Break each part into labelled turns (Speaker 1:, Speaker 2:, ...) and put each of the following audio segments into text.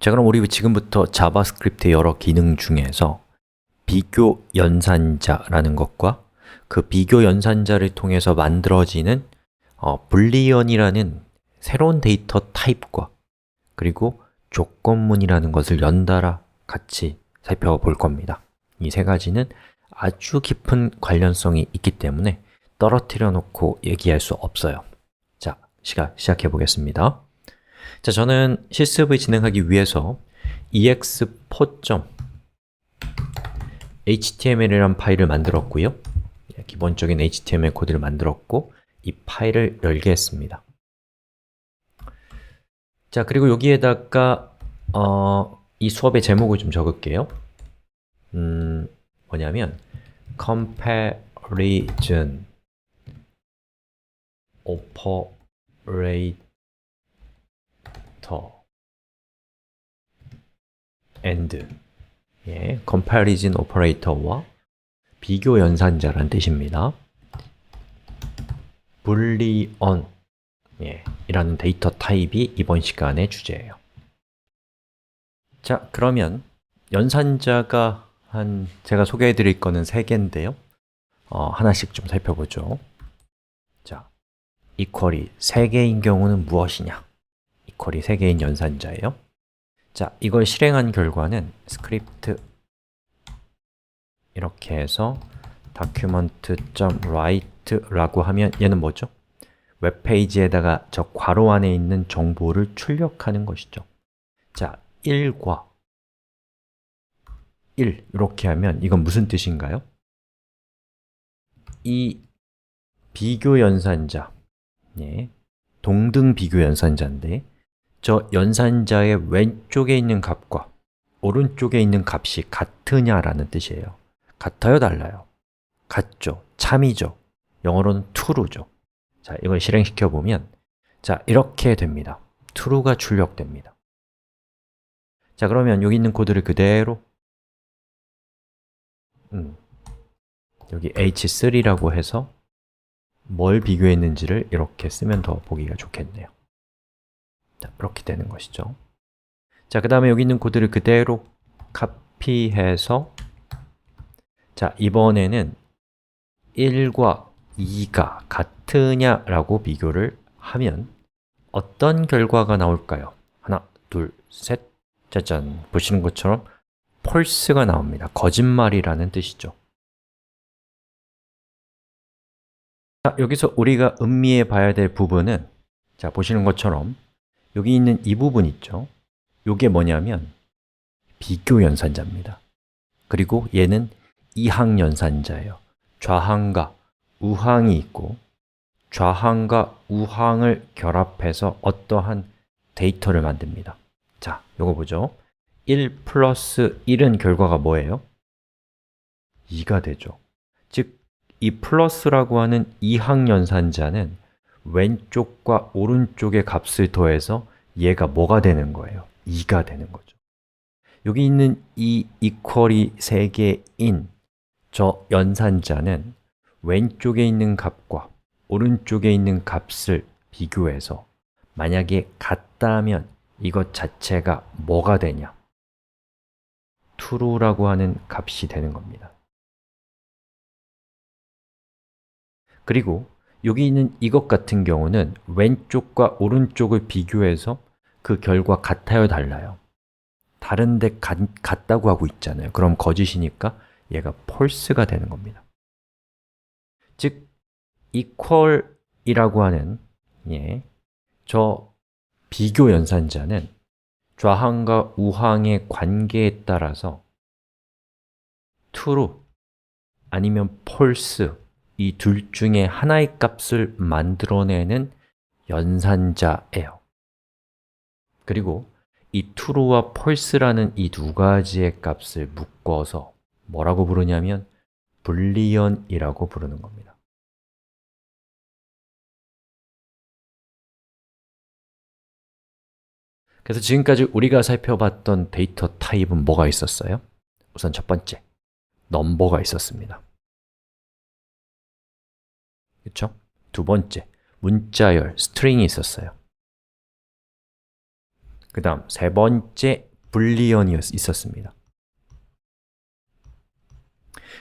Speaker 1: 자, 그럼 우리 지금부터 자바스크립트의 여러 기능 중에서 비교 연산자라는 것과 그 비교 연산자를 통해서 만들어지는 불리언이라는 새로운 데이터 타입과 그리고 조건문이라는 것을 연달아 같이 살펴볼 겁니다. 이 세 가지는 아주 깊은 관련성이 있기 때문에 떨어뜨려 놓고 얘기할 수 없어요. 자, 시작해 보겠습니다. 자, 저는 실습을 진행하기 위해서 ex4.html이라는 파일을 만들었고요. 기본적인 HTML 코드를 만들었고 이 파일을 열게 했습니다. 자, 그리고 여기에다가 이 수업의 제목을 좀 적을게요. 뭐냐면 comparison operator and comparison operator와 비교 연산자라는 뜻입니다. 불리언 이라는 데이터 타입이 이번 시간의 주제예요. 자, 그러면 연산자가 제가 소개해 드릴 거는 3개인데요. 하나씩 좀 살펴보죠. 자, equal이 3개인 경우는 무엇이냐? equal이 3개인 연산자예요. 자, 이걸 실행한 결과는 스크립트 이렇게 해서 document.write라고 하면 얘는 뭐죠? 웹페이지에다가 저 괄호 안에 있는 정보를 출력하는 것이죠. 자, 1과 1 이렇게 하면 이건 무슨 뜻인가요? 이 비교 연산자, 동등 비교 연산자인데 저 연산자의 왼쪽에 있는 값과 오른쪽에 있는 값이 같으냐라는 뜻이에요. 같아요? 달라요? 같죠? 참이죠? 영어로는 true죠. 자, 이걸 실행시켜 보면 자, 이렇게 됩니다. true가 출력됩니다. 자, 그러면 여기 있는 코드를 그대로 여기 h3라고 해서 뭘 비교했는지를 이렇게 쓰면 더 보기가 좋겠네요. 자, 이렇게 되는 것이죠. 자, 그 다음에 여기 있는 코드를 그대로 카피해서 자, 이번에는 1과 2가 같으냐라고 비교를 하면 어떤 결과가 나올까요? 하나, 둘, 셋, 짜잔! 보시는 것처럼 false가 나옵니다. 거짓말이라는 뜻이죠. 자, 여기서 우리가 음미해 봐야 될 부분은 자, 보시는 것처럼 여기 있는 이 부분 있죠? 이게 뭐냐면 비교 연산자입니다. 그리고 얘는 이항 연산자예요. 좌항과 우항이 있고 좌항과 우항을 결합해서 어떠한 데이터를 만듭니다. 자, 요거 보죠. 1 플러스 1은 결과가 뭐예요? 2가 되죠. 즉, 이 플러스라고 하는 이항 연산자는 왼쪽과 오른쪽의 값을 더해서 얘가 뭐가 되는 거예요? 2가 되는 거죠. 여기 있는 이 equal이 3개인 저 연산자는 왼쪽에 있는 값과 오른쪽에 있는 값을 비교해서 만약에 같다면 이것 자체가 뭐가 되냐? true라고 하는 값이 되는 겁니다. 그리고 여기 있는 이것 같은 경우는 왼쪽과 오른쪽을 비교해서 그 결과 같아요, 달라요? 다른데 같다고 하고 있잖아요. 그럼 거짓이니까 얘가 false가 되는 겁니다. 즉, equal이라고 하는 저 비교 연산자는 좌항과 우항의 관계에 따라서 true 아니면 false 이 둘 중에 하나의 값을 만들어내는 연산자예요. 그리고 이 true와 false라는 이 두 가지의 값을 묶어서 뭐라고 부르냐면 불리언이라고 부르는 겁니다. 그래서 지금까지 우리가 살펴봤던 데이터 타입은 뭐가 있었어요? 우선 첫 번째, 넘버가 있었습니다. 그렇죠? 두 번째, 문자열, 스트링이 있었어요. 그 다음 세 번째, 불리언이 있었습니다.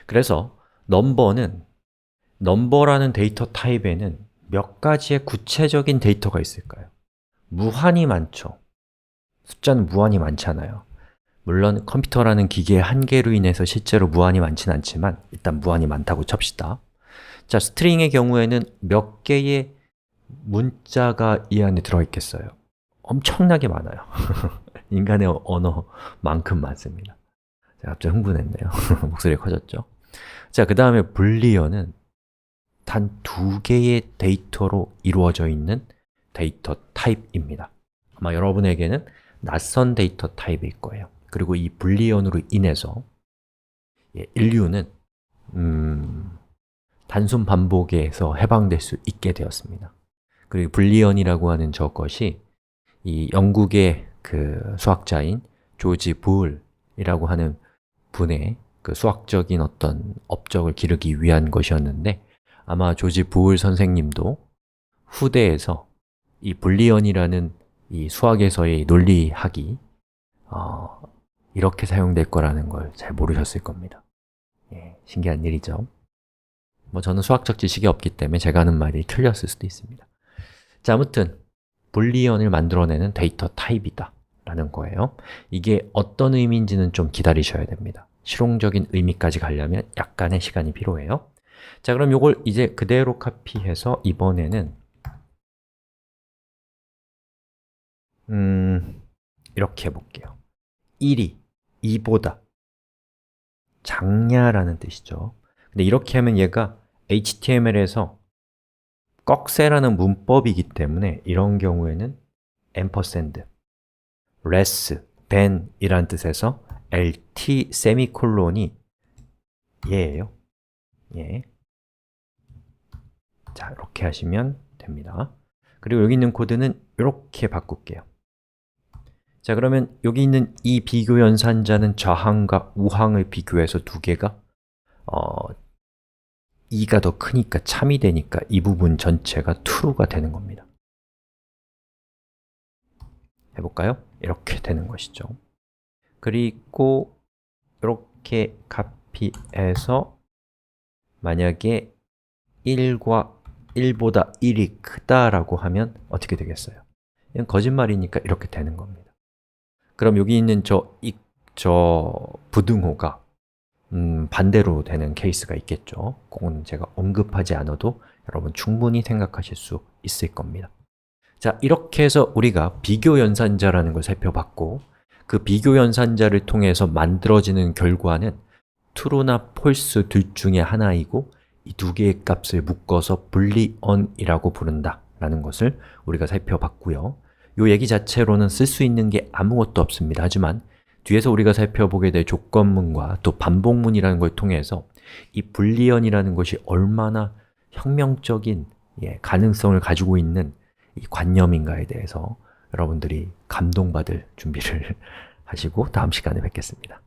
Speaker 1: 그래서 넘버라는 데이터 타입에는 몇 가지의 구체적인 데이터가 있을까요? 무한히 많죠. 숫자는 무한히 많잖아요. 물론 컴퓨터라는 기계의 한계로 인해서 실제로 무한히 많지는 않지만 일단 무한히 많다고 칩시다. 자, 스트링의 경우에는 몇 개의 문자가 이 안에 들어있겠어요? 엄청나게 많아요. 인간의 언어만큼 많습니다. 제가 갑자기 흥분했네요. 목소리가 커졌죠? 자, 그 다음에 불리언은 단 2개의 데이터로 이루어져 있는 데이터 타입입니다. 아마 여러분에게는 낯선 데이터 타입일 거예요. 그리고 이 불리언으로 인해서 인류는 단순 반복에서 해방될 수 있게 되었습니다. 그리고 불리언이라고 하는 저것이 이 영국의 그 수학자인 조지 부을이라고 하는 분의 그 수학적인 어떤 업적을 기르기 위한 것이었는데 아마 조지 부을 선생님도 후대에서 이 불리언이라는 이 수학에서의 논리학이 이렇게 사용될 거라는 걸 잘 모르셨을 겁니다. 신기한 일이죠. 저는 수학적 지식이 없기 때문에 제가 하는 말이 틀렸을 수도 있습니다. 자, 아무튼 불리언을 만들어내는 데이터 타입이다 라는 거예요. 이게 어떤 의미인지는 좀 기다리셔야 됩니다. 실용적인 의미까지 가려면 약간의 시간이 필요해요. 자, 그럼 이걸 이제 그대로 카피해서 이번에는 이렇게 해볼게요. 1이 2보다 작냐라는 뜻이죠. 근데 이렇게 하면 얘가 HTML에서 꺽쇠라는 문법이기 때문에 이런 경우에는 ampersand, less than 이란 뜻에서 lt 세미콜론이 얘예요. 예. 자, 이렇게 하시면 됩니다. 그리고 여기 있는 코드는 이렇게 바꿀게요. 자, 그러면 여기 있는 이 비교 연산자는 좌항과 우항을 비교해서 두 개가 2가 더 크니까 참이 되니까 이 부분 전체가 true가 되는 겁니다. 해볼까요? 이렇게 되는 것이죠. 그리고 이렇게 카피해서 만약에 1보다 1이 크다라고 하면 어떻게 되겠어요? 이건 거짓말이니까 이렇게 되는 겁니다. 그럼 여기 있는 저 부등호가 반대로 되는 케이스가 있겠죠. 그건 제가 언급하지 않아도 여러분 충분히 생각하실 수 있을 겁니다. 자, 이렇게 해서 우리가 비교 연산자라는 걸 살펴봤고 그 비교 연산자를 통해서 만들어지는 결과는 true나 false 둘 중에 하나이고 이 두 개의 값을 묶어서 불리언이라고 부른다 라는 것을 우리가 살펴봤고요. 이 얘기 자체로는 쓸 수 있는 게 아무것도 없습니다. 하지만 뒤에서 우리가 살펴보게 될 조건문과 또 반복문이라는 걸 통해서 이 불리언이라는 것이 얼마나 혁명적인 가능성을 가지고 있는 이 관념인가에 대해서 여러분들이 감동받을 준비를 하시고 다음 시간에 뵙겠습니다.